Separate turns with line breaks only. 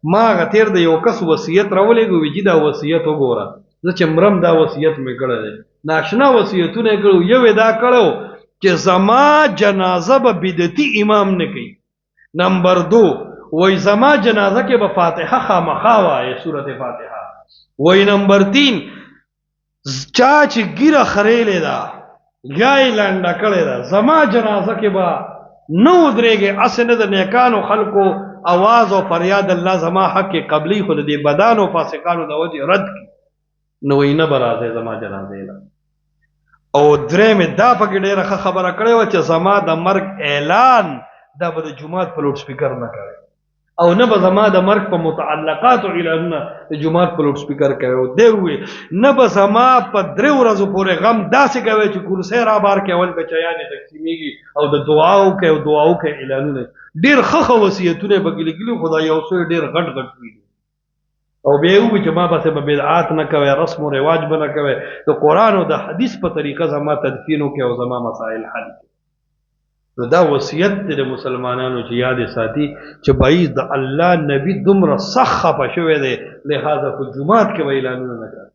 ما هغه تیر د یو کس وصیت راولېږو وي دا وصیت وګوره زه چې مرم دا وصیت مې کړی دی ناشنا وصیتونه یې کړو یو یې دا کړی چې زما جنازه به بدعتي امام نه کوي نمبر دو وای زما جنازه کې به فاتحه خامخا وایي سورت فاتحه وای نمبر تین چا چې ګیره خریلې ده یا یې لنډه کړې ده زما جنازه کې به نه ودرېږي اسې نه د نیکانو خلکو आवाज او فریاد الله زما حق قبلی خود دې بدان او فاسقانو د وجه رد کی نو نه برازه زما جنازه لا او درې مې دا پکې ډېره خبره کړې و چې زما د مرګ اعلان دا به د جمعات په لوډ سپیکر نه کوي او نه به زما د مرګ په متعلقات اعلانونه د جمعات په لوډ سپیکر کوي دی وي نه به زما په درې ورځو پورې غم داسې کوي چې کرسي را بار کې اول بچیانې تقسیمیږي او د دعاو کې اعلانونه ډیر خخ وصیتونه بګلګلو خدای یو څو ډیر غټ وي او به یو چې ما بس به بدعات نه کوي رسم او رواج به نه کوي د قران او د حدیث په طریقه زما تدفینو کې او زما مسائل حل نو دا وصیت د مسلمانانو چې یاد ساتي چې بایز د الله نبی دومره سخه پښوي دی لہذا په جمعات کې اعلانونه نه کوي